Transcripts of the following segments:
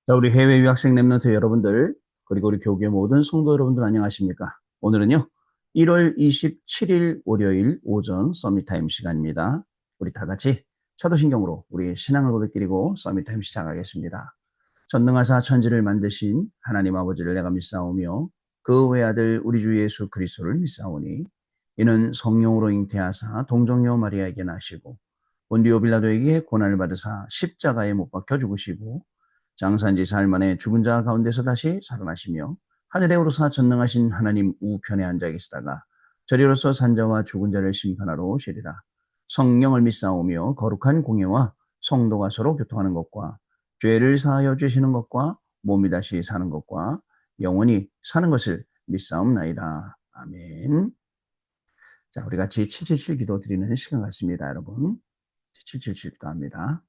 자, 우리 해외 유학생 랩런트 여러분들, 그리고 우리 교계 모든 성도 여러분들 안녕하십니까? 오늘은요, 1월 27일 월요일 오전 서밋타임 시간입니다. 우리 다 같이 차도신경으로 우리의 신앙을 고백드리고 서밋타임 시작하겠습니다. 전능하사 천지를 만드신 하나님 아버지를 내가 믿사오며 그 외아들 우리 주 예수 그리스도를 믿사오니 이는 성령으로 잉태하사 동정녀 마리아에게 나시고 본디오 빌라도에게 고난을 받으사 십자가에 못 박혀 죽으시고 장사한지 사흘 만에 죽은 자 가운데서 다시 살아나시며 하늘에 오르사 전능하신 하나님 우편에 앉아 계시다가 저리로서 산자와 죽은 자를 심판하러 오시리라. 성령을 믿사오며 거룩한 공예와 성도가 서로 교통하는 것과 죄를 사하여 주시는 것과 몸이 다시 사는 것과 영원히 사는 것을 믿사옵나이다. 아멘. 자, 우리 같이 777 기도 드리는 시간 같습니다, 여러분. 777 기도합니다.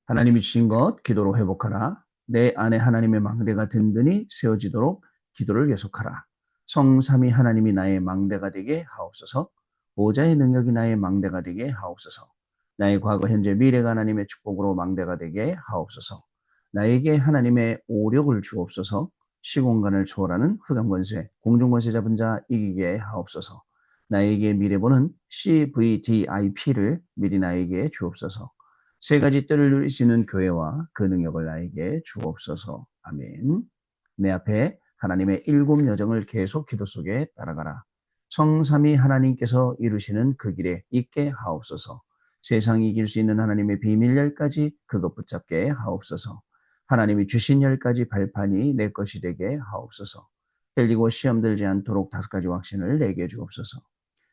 하나님이 주신 것 기도로 회복하라. 내 안에 하나님의 망대가 든든히 세워지도록 기도를 계속하라. 성삼위 하나님이 나의 망대가 되게 하옵소서. 보좌의 능력이 나의 망대가 되게 하옵소서. 나의 과거, 현재, 미래가 하나님의 축복으로 망대가 되게 하옵소서. 나에게 하나님의 오력을 주옵소서. 시공간을 초월하는 흑암권세, 공중권세 잡은 자 이기게 하옵소서. 나에게 미래보는 CVDIP를 미리 나에게 주옵소서. 세 가지 뜰을 누리시는 교회와 그 능력을 나에게 주옵소서. 아멘. 내 앞에 하나님의 일곱 여정을 계속 기도 속에 따라가라. 성삼위 하나님께서 이루시는 그 길에 있게 하옵소서. 세상이 이길 수 있는 하나님의 비밀 열까지 그것 붙잡게 하옵소서. 하나님이 주신 열까지 발판이 내 것이 되게 하옵소서. 틀리고 시험 들지 않도록 다섯 가지 확신을 내게 주옵소서.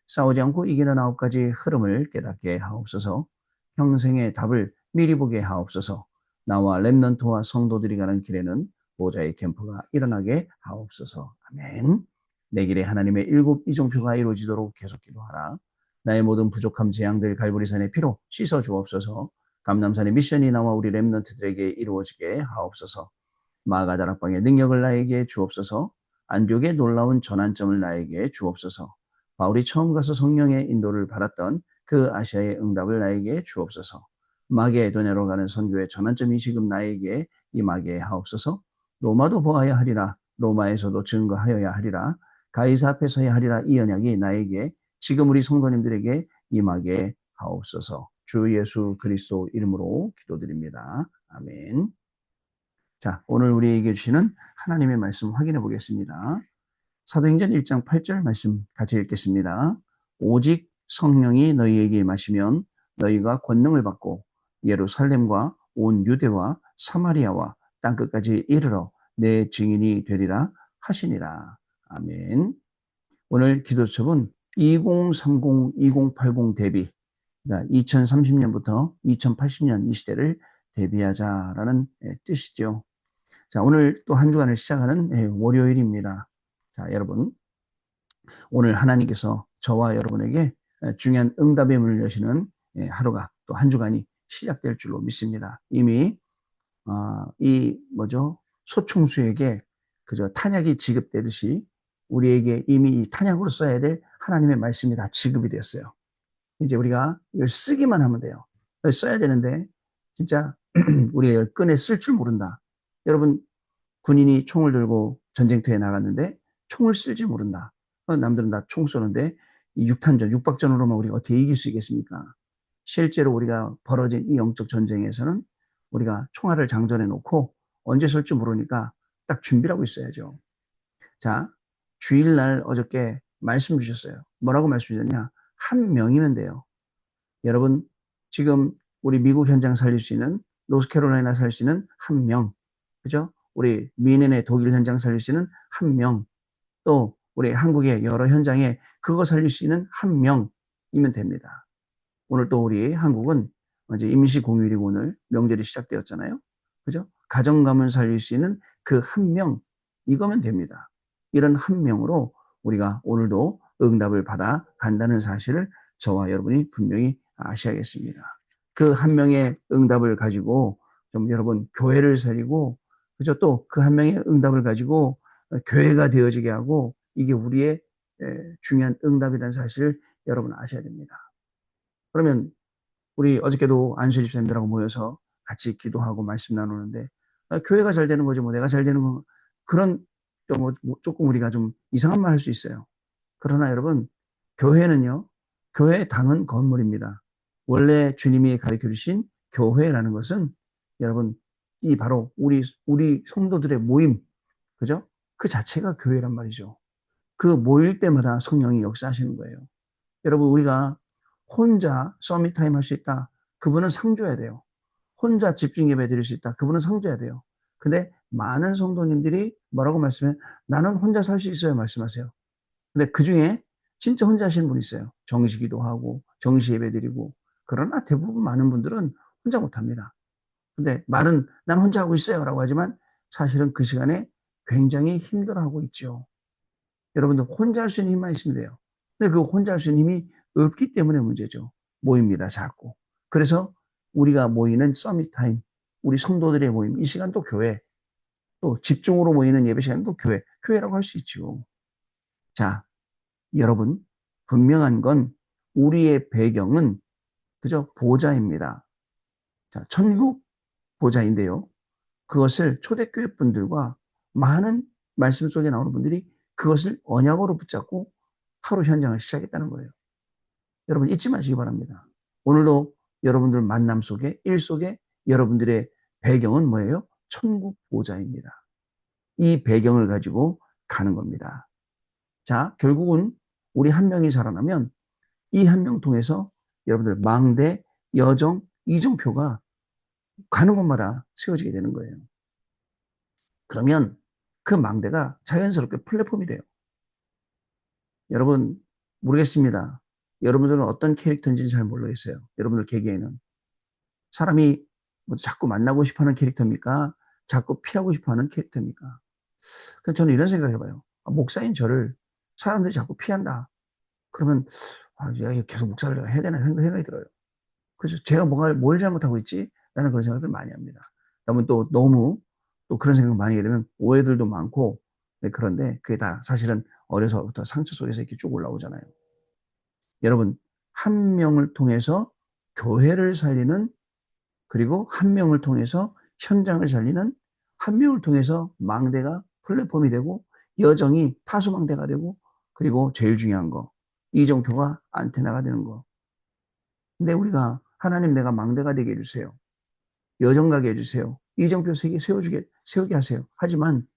싸우지 않고 이기는 아홉 가지 흐름을 깨닫게 하옵소서. 평생의 답을 미리 보게 하옵소서. 나와 렘넌트와 성도들이 가는 길에는 보좌의 캠프가 일어나게 하옵소서. 아멘. 내 길에 하나님의 일곱 이종표가 이루어지도록 계속 기도하라. 나의 모든 부족함, 재앙들 갈보리산의 피로 씻어 주옵소서. 감남산의 미션이 나와 우리 렘넌트들에게 이루어지게 하옵소서. 마가다락방의 능력을 나에게 주옵소서. 안디옥의 놀라운 전환점을 나에게 주옵소서. 바울이 처음 가서 성령의 인도를 받았던 그 아시아의 응답을 나에게 주옵소서. 마게도냐로 가는 선교의 전환점이 지금 나에게 임하게 하옵소서. 로마도 보아야 하리라. 로마에서도 증거하여야 하리라. 가이사 앞에 서야 하리라. 이 언약이 나에게 지금 우리 성도님들에게 임하게 하옵소서. 주 예수 그리스도 이름으로 기도드립니다. 아멘. 자, 오늘 우리에게 주시는 하나님의 말씀 확인해 보겠습니다. 사도행전 1장 8절 말씀 같이 읽겠습니다. 오직 성령이 너희에게 임하시면 너희가 권능을 받고 예루살렘과 온 유대와 사마리아와 땅끝까지 이르러 내 증인이 되리라 하시니라. 아멘. 오늘 기도 수업은 2030, 2080 대비, 그러니까 2030년부터 2080년 이 시대를 대비하자라는 뜻이죠. 자, 오늘 또 한 주간을 시작하는 월요일입니다. 자, 여러분, 오늘 하나님께서 저와 여러분에게 중요한 응답의 문을 여시는 하루가 또 한 주간이 시작될 줄로 믿습니다. 이미 이 뭐죠? 소총수에게 그저 탄약이 지급되듯이 우리에게 이미 이 탄약으로 써야 될 하나님의 말씀이 다 지급이 됐어요. 이제 우리가 이걸 쓰기만 하면 돼요. 써야 되는데 진짜 우리가 이걸 꺼내 쓸 줄 모른다. 여러분, 군인이 총을 들고 전쟁터에 나갔는데 총을 쓸지 모른다. 남들은 다 총 쏘는데 육탄전, 육박전으로만 우리가 어떻게 이길 수 있겠습니까? 실제로 우리가 벌어진 이 영적 전쟁에서는 우리가 총알을 장전해 놓고 언제 쏠지 모르니까 딱 준비를 하고 있어야죠. 자, 주일날 어저께 말씀 주셨어요. 뭐라고 말씀 주셨냐? 한 명이면 돼요. 여러분, 지금 우리 미국 현장 살릴 수 있는, 노스캐롤라이나 살릴 수 있는 한 명, 그죠? 우리 미넨의 독일 현장 살릴 수 있는 한 명, 또 우리 한국의 여러 현장에 그거 살릴 수 있는 한 명이면 됩니다. 오늘 또 우리 한국은 이제 임시공휴일이고 오늘 명절이 시작되었잖아요. 그죠? 가정감을 살릴 수 있는 그 한 명, 이거면 됩니다. 이런 한 명으로 우리가 오늘도 응답을 받아 간다는 사실을 저와 여러분이 분명히 아셔야겠습니다. 그 한 명의 응답을 가지고 좀 여러분 교회를 살리고, 그죠? 또 그 한 명의 응답을 가지고 교회가 되어지게 하고, 이게 우리의 중요한 응답이라는 사실을 여러분 아셔야 됩니다. 그러면 우리 어저께도 안수 집사님들하고 모여서 같이 기도하고 말씀 나누는데 교회가 잘 되는 거지 뭐 내가 잘 되는 거 그런 좀 조금 우리가 좀 이상한 말 할 수 있어요. 그러나 여러분 교회는요. 교회 당은 건물입니다. 원래 주님이 가르쳐 주신 교회라는 것은 여러분 이 바로 우리 성도들의 모임 그죠? 그 자체가 교회란 말이죠. 그 모일 때마다 성령이 역사하시는 거예요. 여러분 우리가 혼자 서밋 타임 할 수 있다. 그분은 상 줘야 돼요. 혼자 집중 예배 드릴 수 있다. 그분은 상 줘야 돼요. 근데 많은 성도님들이 뭐라고 말씀해? 나는 혼자 살 수 있어요. 말씀하세요. 근데 그중에 진짜 혼자 하시는 분이 있어요. 정시기도 하고 정시 예배 드리고 그러나 대부분 많은 분들은 혼자 못 합니다. 근데 말은 난 혼자 하고 있어요라고 하지만 사실은 그 시간에 굉장히 힘들어하고 있죠. 여러분들 혼자 할 수 있는 힘만 있으면 돼요. 근데 그 혼자 할 수 있는 힘이 없기 때문에 문제죠. 모입니다. 자꾸. 그래서 우리가 모이는 서밋 타임, 우리 성도들의 모임, 이 시간 또 교회, 또 집중으로 모이는 예배 시간 또 교회, 교회라고 할 수 있죠. 자, 여러분 분명한 건 우리의 배경은 그저 보좌입니다. 자, 천국 보좌인데요. 그것을 초대교회 분들과 많은 말씀 속에 나오는 분들이 그것을 언약으로 붙잡고 하루 현장을 시작했다는 거예요. 여러분 잊지 마시기 바랍니다. 오늘도 여러분들 만남 속에 일 속에 여러분들의 배경은 뭐예요? 천국 보좌입니다. 이 배경을 가지고 가는 겁니다. 자, 결국은 우리 한 명이 살아나면 이 한 명 통해서 여러분들 망대, 여정, 이정표가 가는 곳마다 세워지게 되는 거예요. 그러면 그 망대가 자연스럽게 플랫폼이 돼요. 여러분 모르겠습니다. 여러분들은 어떤 캐릭터인지 잘 모르겠어요. 여러분들 계기에는 사람이 뭐 자꾸 만나고 싶어하는 캐릭터입니까? 자꾸 피하고 싶어하는 캐릭터입니까? 저는 이런 생각해봐요. 목사인 저를 사람들이 자꾸 피한다. 그러면 내가 계속 목사를 해야 되나 생각이 들어요. 그래서 제가 뭘 잘못하고 있지? 라는 그런 생각을 많이 합니다. 너무 또 그런 생각 많이 하게 되면 오해들도 많고 네, 그런데 그게 다 사실은 어려서부터 상처 속에서 이렇게 쭉 올라오잖아요. 여러분 한 명을 통해서 교회를 살리는 그리고 한 명을 통해서 현장을 살리는 한 명을 통해서 망대가 플랫폼이 되고 여정이 파수망대가 되고 그리고 제일 중요한 거 이정표가 안테나가 되는 거. 근데 우리가 하나님 내가 망대가 되게 해주세요. 여정 가게 해주세요. 이정표 세우게 하세요. 하지만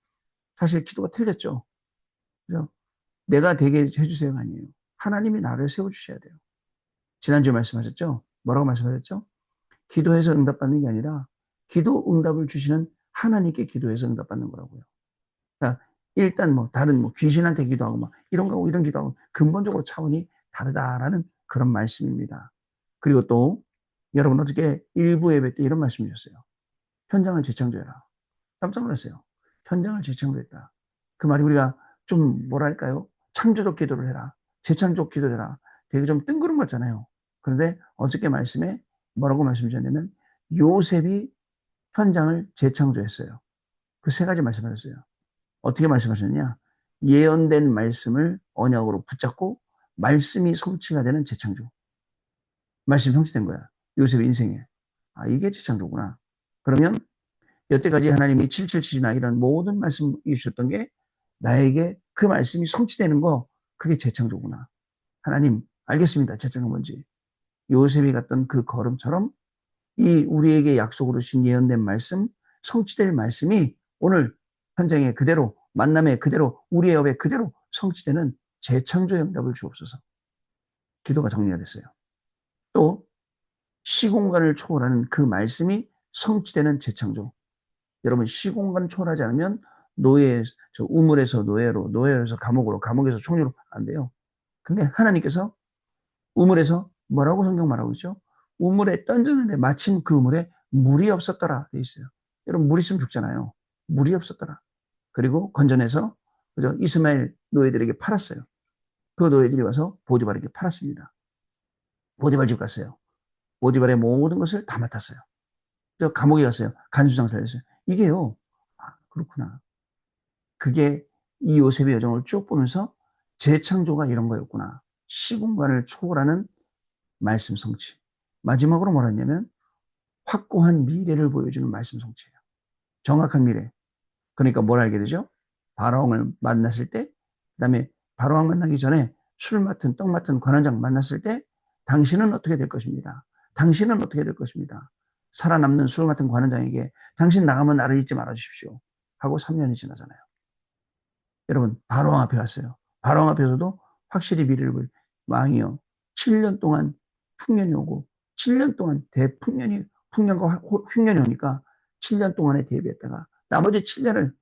사실 기도가 틀렸죠. 그래서 내가 되게 해주세요가 아니에요. 하나님이 나를 세워주셔야 돼요. 지난주에 말씀하셨죠? 뭐라고 말씀하셨죠? 기도해서 응답받는 게 아니라 기도 응답을 주시는 하나님께 기도해서 응답받는 거라고요. 그러니까 일단 다른 귀신한테 기도하고 이런 거하고 이런 기도하고 근본적으로 차원이 다르다라는 그런 말씀입니다. 그리고 또 여러분 어저께 일부 예배 때 이런 말씀 주셨어요. 현장을 재창조해라. 깜짝 놀랐어요. 현장을 재창조했다. 그 말이 우리가 좀 뭐랄까요? 창조적 기도를 해라. 재창조적 기도를 해라. 되게 좀 뜬구름 같잖아요. 그런데 어저께 말씀에 뭐라고 말씀 주셨냐면 요셉이 현장을 재창조했어요. 그 세 가지 말씀하셨어요. 어떻게 말씀하셨느냐? 예언된 말씀을 언약으로 붙잡고 말씀이 성취가 되는 재창조. 말씀이 성취된 거야. 요셉의 인생에. 이게 재창조구나. 그러면 여태까지 하나님이 777이나 이런 모든 말씀 주셨던 게 나에게 그 말씀이 성취되는 거 그게 재창조구나. 하나님 알겠습니다. 재창조 뭔지. 요셉이 갔던 그 걸음처럼 이 우리에게 약속으로 주신 예언된 말씀 성취될 말씀이 오늘 현장에 그대로 만남에 그대로 우리의 업에 그대로 성취되는 재창조의 응답을 주옵소서. 기도가 정리가 됐어요. 또 시공간을 초월하는 그 말씀이 성취되는 재창조. 여러분 시공간 초월하지 않으면 우물에서 노예로, 노예에서 감옥으로, 감옥에서 총리로 안 돼요. 근데 하나님께서 우물에서 뭐라고 성경 말하고 있죠? 우물에 던졌는데 마침 그 우물에 물이 없었더라 돼 있어요. 여러분 물 있으면 죽잖아요. 물이 없었더라. 그리고 건져내서 그죠? 이스마엘 노예들에게 팔았어요. 그 노예들이 와서 보디발에게 팔았습니다. 보디발 집 갔어요. 보디발의 모든 것을 다 맡았어요. 저 감옥에 갔어요. 간수장 살렸어요. 이게요. 그렇구나. 그게 이 요셉의 여정을 쭉 보면서 재창조가 이런 거였구나. 시공간을 초월하는 말씀 성취. 마지막으로 뭐라 했냐면 확고한 미래를 보여주는 말씀 성취예요. 정확한 미래. 그러니까 뭘 알게 되죠? 바로왕을 만났을 때, 그다음에 바로왕 만나기 전에 술 맡은 떡 맡은 관원장 만났을 때 당신은 어떻게 될 것입니다. 당신은 어떻게 될 것입니다. 살아남는 술 맡은 관원장에게 당신 나가면 나를 잊지 말아 주십시오. 하고 3년이 지나잖아요. 여러분 바로왕 앞에 왔어요. 바로왕 앞에서도 확실히 미래를 볼 왕이요. 7년 동안 흉년이 오고 7년 동안 대풍년이 풍년과 흉년이 오니까 7년 동안에 대비했다가 나머지 7년을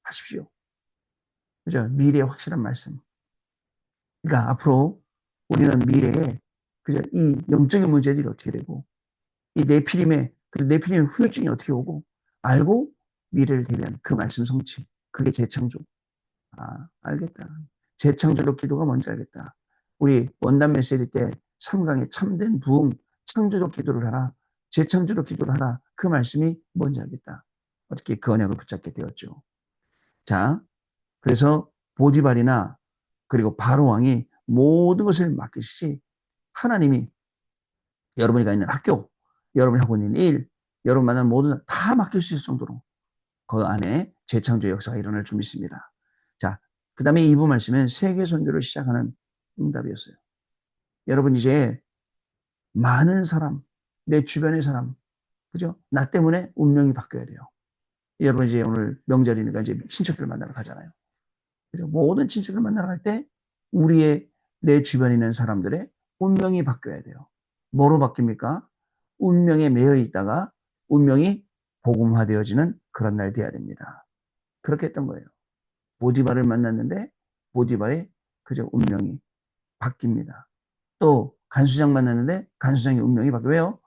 하십시오. 그죠? 미래의 확실한 말씀. 그러니까 앞으로 우리는 미래에 그죠? 이 영적인 문제들이 어떻게 되고 이 네피림의 후유증이 어떻게 오고 알고 미래를 대비하는 그 말씀 성취. 그게 재창조. 아, 알겠다. 재창조적 기도가 뭔지 알겠다. 우리 원단 메시지 때 3강에 참된 부흥, 창조적 기도를 하라. 재창조적 기도를 하라. 그 말씀이 뭔지 알겠다. 어떻게 그 언약을 붙잡게 되었죠. 자, 그래서 보디발이나 그리고 바로 왕이 모든 것을 맡기시지 하나님이 여러분이 가 있는 학교, 여러분이 하고 있는 일, 여러분 만나는 모든 다 맡길 수 있을 정도로 그 안에 재창조 역사가 일어날 줄 믿습니다. 자, 그 다음에 2부 말씀은 세계 선교를 시작하는 응답이었어요. 여러분 이제 많은 사람, 내 주변의 사람, 그죠? 나 때문에 운명이 바뀌어야 돼요. 여러분 이제 오늘 명절이니까 이제 친척들을 만나러 가잖아요. 그죠? 모든 친척을 만나러 갈 때 우리의 내 주변에 있는 사람들의 운명이 바뀌어야 돼요. 뭐로 바뀝니까? 운명에 매여 있다가 운명이 복음화되어지는 그런 날 돼야 됩니다. 그렇게 했던 거예요. 보디발을 만났는데 보디발의 그저 운명이 바뀝니다. 또 간수장 만났는데 간수장의 운명이 바뀌어요. 왜요?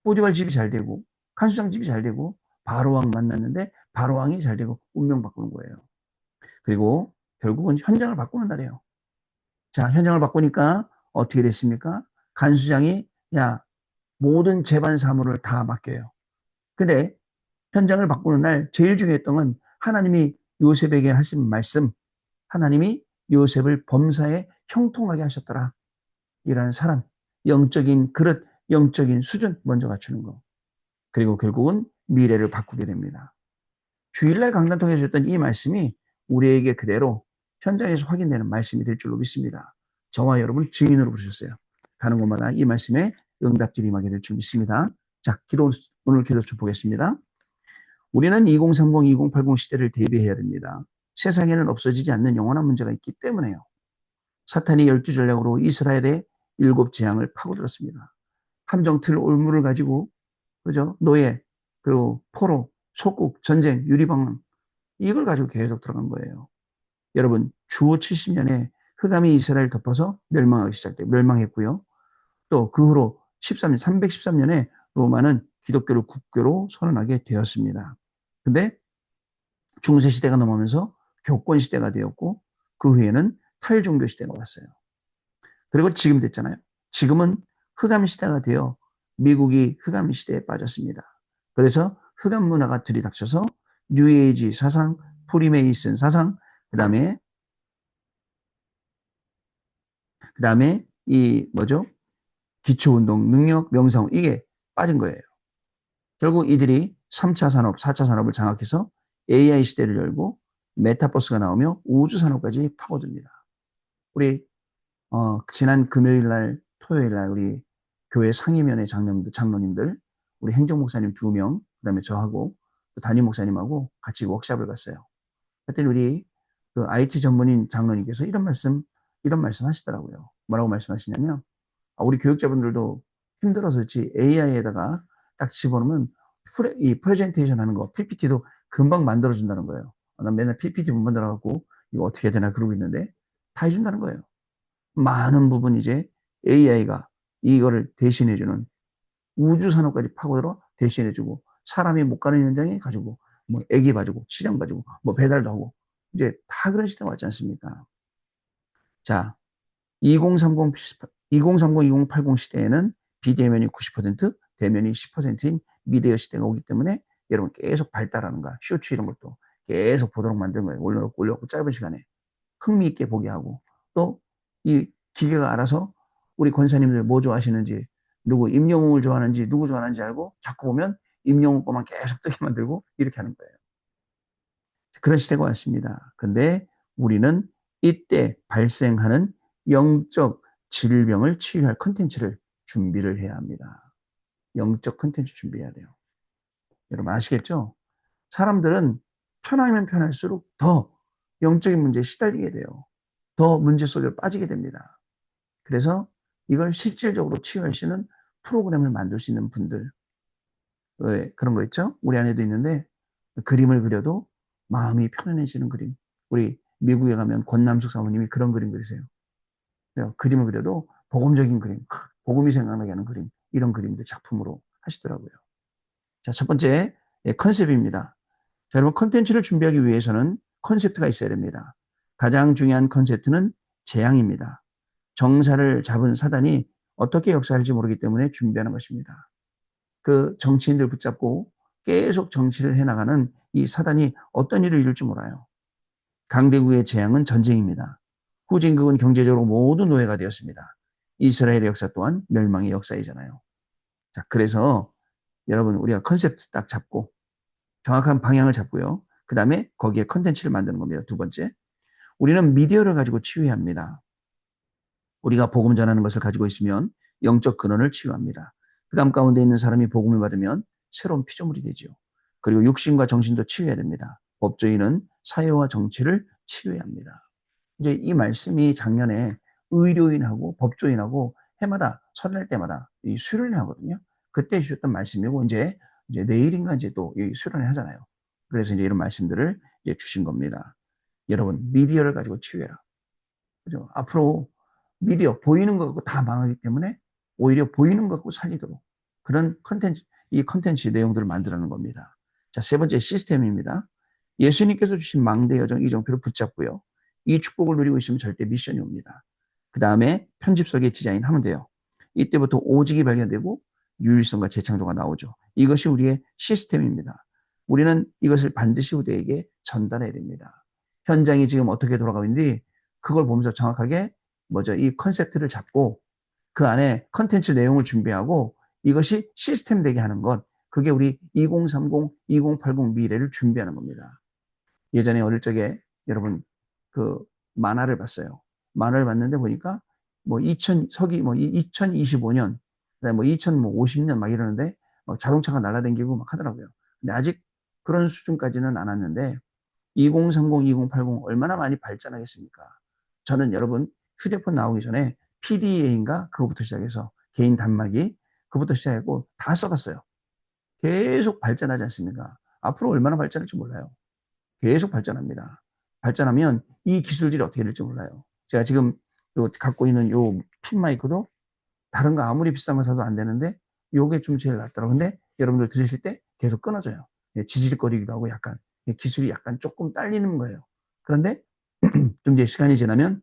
보디발 집이 잘 되고 간수장 집이 잘 되고 바로왕 만났는데 바로왕이 잘 되고 운명 바꾸는 거예요. 그리고 결국은 현장을 바꾸는 날이에요. 자, 현장을 바꾸니까 어떻게 됐습니까? 간수장이 야 모든 재반 사무를 다 맡겨요. 근데 현장을 바꾸는 날 제일 중요했던 건 하나님이 요셉에게 하신 말씀, 하나님이 요셉을 범사에 형통하게 하셨더라. 이라는 사람, 영적인 그릇, 영적인 수준 먼저 갖추는 거. 그리고 결국은 미래를 바꾸게 됩니다. 주일날 강단 통해 주셨던 이 말씀이 우리에게 그대로 현장에서 확인되는 말씀이 될 줄로 믿습니다. 저와 여러분 증인으로 부르셨어요. 가는 곳마다 이 말씀에 응답들이 임하게 될 줄 믿습니다. 자, 오늘 기도 좀 보겠습니다. 우리는 2030, 2080 시대를 대비해야 됩니다. 세상에는 없어지지 않는 영원한 문제가 있기 때문에요. 사탄이 12전략으로 이스라엘의 7재앙을 파고들었습니다. 함정틀 올무를 가지고 그죠? 노예, 그리고 포로, 속국, 전쟁, 유리방황 이걸 가지고 계속 들어간 거예요. 여러분 주후 70년에 흑암이 이스라엘 덮어서 멸망했고요. 또 그 후로 313년에 로마는 기독교를 국교로 선언하게 되었습니다. 근데 중세 시대가 넘어오면서 교권 시대가 되었고 그 후에는 탈종교 시대가 왔어요. 그리고 지금 됐잖아요. 지금은 흑암 시대가 되어 미국이 흑암 시대에 빠졌습니다. 그래서 흑암 문화가 들이닥쳐서 뉴에이지 사상, 프리메이슨 사상, 그다음에 이 뭐죠? 기초운동, 능력, 명상 이게 빠진 거예요. 결국 이들이 3차 산업, 4차 산업을 장악해서 AI 시대를 열고 메타버스가 나오며 우주 산업까지 파고듭니다. 우리 지난 금요일 날, 토요일 날 우리 교회 상임위원회 장로님들, 우리 행정목사님 2명, 그다음에 저하고 또 담임 목사님하고 같이 워크숍을 갔어요. 그때 우리 그 IT 전문인 장로님께서 이런 말씀 하시더라고요. 뭐라고 말씀하시냐면, 우리 교육자분들도 힘들어서 그렇지 AI에다가 딱 집어넣으면 이 프레젠테이션 하는 거, PPT도 금방 만들어준다는 거예요. 난 맨날 PPT 못 만들어갖고 이거 어떻게 해야 되나 그러고 있는데 다 해준다는 거예요. 많은 부분 이제 AI가 이거를 대신해주는 우주 산업까지 파고들어 대신해주고 사람이 못 가는 현장에 가지고 뭐 애기 봐주고 시장 봐주고 뭐 배달도 하고 이제 다 그런 시대가 왔지 않습니까? 자, 2030, 2080 시대에는 비대면이 90%, 대면이 10%인 미디어 시대가 오기 때문에 여러분 계속 발달하는 거야. 쇼츠 이런 것도 계속 보도록 만든 거예요. 올려놓고 짧은 시간에 흥미 있게 보게 하고 또 이 기계가 알아서 우리 권사님들 뭐 좋아하시는지, 누구 임영웅을 좋아하는지 누구 좋아하는지 알고 자꾸 보면 임영웅 거만 계속 뜨게 만들고 이렇게 하는 거예요. 그런 시대가 왔습니다. 근데 우리는 이때 발생하는 영적 질병을 치유할 컨텐츠를 준비를 해야 합니다. 영적 컨텐츠 준비해야 돼요. 여러분 아시겠죠? 사람들은 편하면 편할수록 더 영적인 문제에 시달리게 돼요. 더 문제 속에 빠지게 됩니다. 그래서 이걸 실질적으로 치유할 수 있는 프로그램을 만들 수 있는 분들, 왜 그런 거 있죠? 우리 안에도 있는데 그림을 그려도 마음이 편안해지는 그림. 우리 미국에 가면 권남숙 사모님이 그런 그림 그리세요. 그림을 그려도 복음적인 그림, 복음이 생각나게 하는 그림, 이런 그림들 작품으로 하시더라고요. 자, 첫 번째 컨셉입니다. 자, 여러분 컨텐츠를 준비하기 위해서는 컨셉트가 있어야 됩니다. 가장 중요한 컨셉트는 재앙입니다. 정사를 잡은 사단이 어떻게 역사할지 모르기 때문에 준비하는 것입니다. 그 정치인들 붙잡고 계속 정치를 해나가는 이 사단이 어떤 일을 이룰지 몰라요. 강대국의 재앙은 전쟁입니다. 후진국은 경제적으로 모두 노예가 되었습니다. 이스라엘의 역사 또한 멸망의 역사이잖아요. 자, 그래서 여러분 우리가 컨셉트 딱 잡고 정확한 방향을 잡고요. 그 다음에 거기에 컨텐츠를 만드는 겁니다. 두 번째, 우리는 미디어를 가지고 치유해야 합니다. 우리가 복음 전하는 것을 가지고 있으면 영적 근원을 치유합니다. 흑암 가운데 있는 사람이 복음을 받으면 새로운 피조물이 되죠. 그리고 육신과 정신도 치유해야 됩니다. 법조인은 사회와 정치를 치유해야 합니다. 이제 이 말씀이 작년에 의료인하고 법조인하고 해마다 설날 때마다 이 수련회 하거든요. 그때 주셨던 말씀이고 이제 내일인가 이제 또 이 수련회 하잖아요. 그래서 이제 이런 말씀들을 이제 주신 겁니다. 여러분 미디어를 가지고 치유해라. 그죠? 앞으로 미디어 보이는 것 갖고 다 망하기 때문에 오히려 보이는 것 갖고 살리도록 그런 컨텐츠, 이 컨텐츠 내용들을 만들어내는 겁니다. 자, 세 번째 시스템입니다. 예수님께서 주신 망대 여정 이정표를 붙잡고요. 이 축복을 누리고 있으면 절대 미션이 옵니다. 그 다음에 편집 설계 디자인 하면 돼요. 이때부터 오직이 발견되고 유일성과 재창조가 나오죠. 이것이 우리의 시스템입니다. 우리는 이것을 반드시 후대에게 전달해야 됩니다. 현장이 지금 어떻게 돌아가고 있는지 그걸 보면서 정확하게 이 컨셉트를 잡고 그 안에 컨텐츠 내용을 준비하고 이것이 시스템 되게 하는 것, 그게 우리 2030, 2080 미래를 준비하는 겁니다. 예전에 어릴 적에 여러분 그 만화를 봤어요. 만화를 봤는데 보니까 뭐 2000, 서기 뭐 2025년, 그다음에 뭐 2050년 막 이러는데 막 자동차가 날아다니고 막 하더라고요. 근데 아직 그런 수준까지는 안 왔는데 2030, 2080 얼마나 많이 발전하겠습니까? 저는 여러분 휴대폰 나오기 전에 PDA인가 그거부터 시작해서 개인 단말기 그부터 시작하고 다 써봤어요. 계속 발전하지 않습니까? 앞으로 얼마나 발전할지 몰라요. 계속 발전합니다. 발전하면 이 기술들이 어떻게 될지 몰라요. 제가 지금 갖고 있는 요 핀 마이크도 다른 거 아무리 비싼 거 사도 안 되는데 요게 좀 제일 낫더라고요. 근데 여러분들 들으실 때 계속 끊어져요. 지질거리기도 하고 약간 기술이 약간 조금 딸리는 거예요. 그런데 좀 이제 시간이 지나면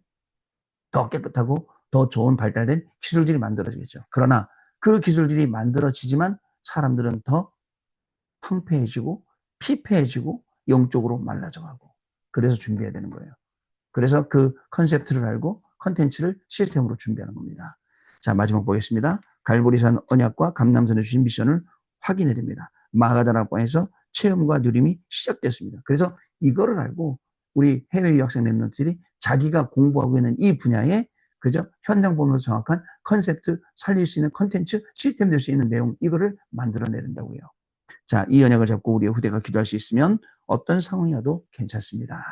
더 깨끗하고 더 좋은 발달된 기술들이 만들어지겠죠. 그러나 그 기술들이 만들어지지만 사람들은 더 황폐해지고 피폐해지고 영적으로 말라져가고 그래서 준비해야 되는 거예요. 그래서 그 컨셉트를 알고 컨텐츠를 시스템으로 준비하는 겁니다. 자, 마지막 보겠습니다. 갈보리산 언약과 감남산에 주신 미션을 확인해야 됩니다. 마가다락방에서 체험과 누림이 시작됐습니다. 그래서 이거를 알고 우리 해외 유학생 랩런트들이 자기가 공부하고 있는 이 분야에 그저 현장 보면서 정확한 컨셉트, 살릴 수 있는 컨텐츠, 시스템 될 수 있는 내용 이거를 만들어내야 된다고요. 자, 이 언약을 잡고 우리의 후대가 기도할 수 있으면 어떤 상황이어도 괜찮습니다.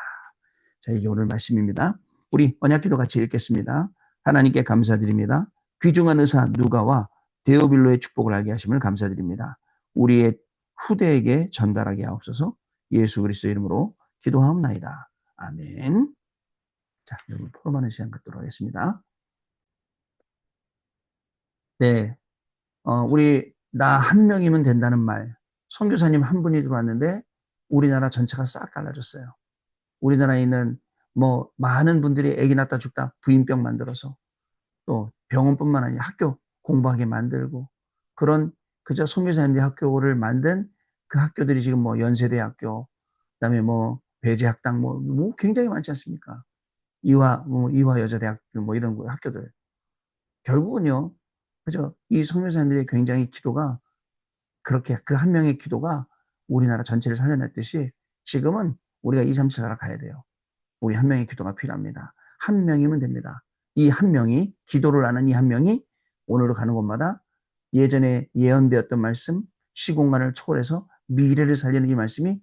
자, 이게 오늘 말씀입니다. 우리 언약기도 같이 읽겠습니다. 하나님께 감사드립니다. 귀중한 의사 누가와 데오빌로의 축복을 알게 하심을 감사드립니다. 우리의 후대에게 전달하게 하옵소서. 예수 그리스도 이름으로 기도하옵나이다. 아멘. 자, 여러분 포럼하는 시간 갖도록 하겠습니다. 네, 우리 나 한 명이면 된다는 말. 선교사님 한 분이 들어왔는데 우리나라 전체가 싹 달라졌어요. 우리나라에 있는 뭐 많은 분들이 아기 낳다 죽다 부인병 만들어서 또 병원뿐만 아니라 학교 공부하게 만들고 그런 그저 선교사님들이 학교를 만든 그 학교들이 지금 뭐 연세대학교 그다음에 뭐 배재학당 뭐 굉장히 많지 않습니까? 이화 여자대학교 뭐 이런 학교들. 결국은요, 그죠? 이 선교사님들의 굉장히 기도가 그렇게 그 한 명의 기도가 우리나라 전체를 살려냈듯이 지금은 우리가 2, 3, 7 나라 가야 돼요. 우리 한 명의 기도가 필요합니다. 한 명이면 됩니다. 이 한 명이, 기도를 하는 이 한 명이 오늘도 가는 곳마다 예전에 예언되었던 말씀, 시공간을 초월해서 미래를 살리는 이 말씀이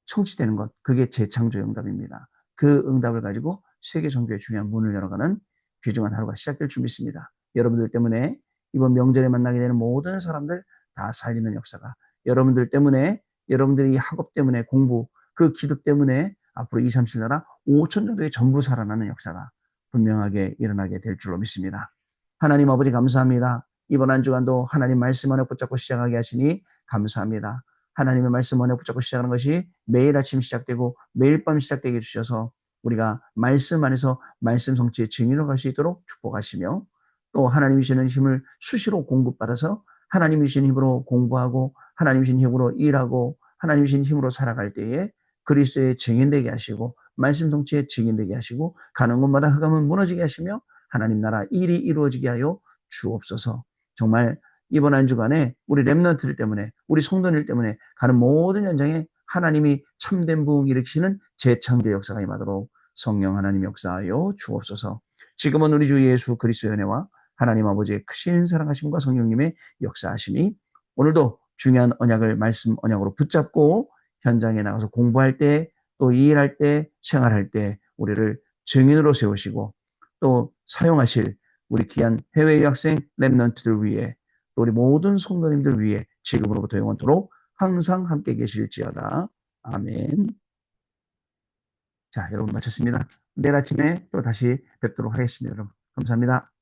성취되는 것, 그게 재창조의 응답입니다. 그 응답을 가지고 세계 선교의 중요한 문을 열어가는 귀중한 하루가 시작될 줄 믿습니다. 여러분들 때문에 이번 명절에 만나게 되는 모든 사람들 다 살리는 역사가, 여러분들 때문에, 여러분들이 학업 때문에 공부, 그 기도 때문에 앞으로 2, 3, 7 나라 5천 정도의 전부 살아나는 역사가 분명하게 일어나게 될 줄로 믿습니다. 하나님 아버지 감사합니다. 이번 한 주간도 하나님 말씀 안에 붙잡고 시작하게 하시니 감사합니다. 하나님의 말씀 안에 붙잡고 시작하는 것이 매일 아침 시작되고 매일 밤 시작되게 해주셔서 우리가 말씀 안에서 말씀 성취의 증인으로 갈 수 있도록 축복하시며, 또 하나님이 주시는 힘을 수시로 공급받아서 하나님이 주신 힘으로 공부하고 하나님이 주신 힘으로 일하고 하나님이 주신 힘으로 살아갈 때에 그리스도의 증인되게 하시고 말씀 성취의 증인되게 하시고 가는 곳마다 흑암은 무너지게 하시며 하나님 나라 일이 이루어지게 하여 주옵소서. 정말 이번 한 주간에 우리 렘넌트들 때문에, 우리 성도들 때문에 가는 모든 현장에 하나님이 참된 부흥 일으키시는 재창조 역사가 임하도록 성령 하나님 역사하여 주옵소서. 지금은 우리 주 예수 그리스도의 은혜와 하나님 아버지의 크신 사랑하심과 성령님의 역사하심이 오늘도 중요한 언약을 말씀 언약으로 붙잡고 현장에 나가서 공부할 때, 또 일할 때, 생활할 때 우리를 증인으로 세우시고 또 사용하실 우리 귀한 해외 유학생 렘넌트들 위해, 또 우리 모든 성도님들 위해 지금으로부터 영원토록 항상 함께 계실지어다. 아멘. 자, 여러분 마쳤습니다. 내일 아침에 또 다시 뵙도록 하겠습니다. 여러분 감사합니다.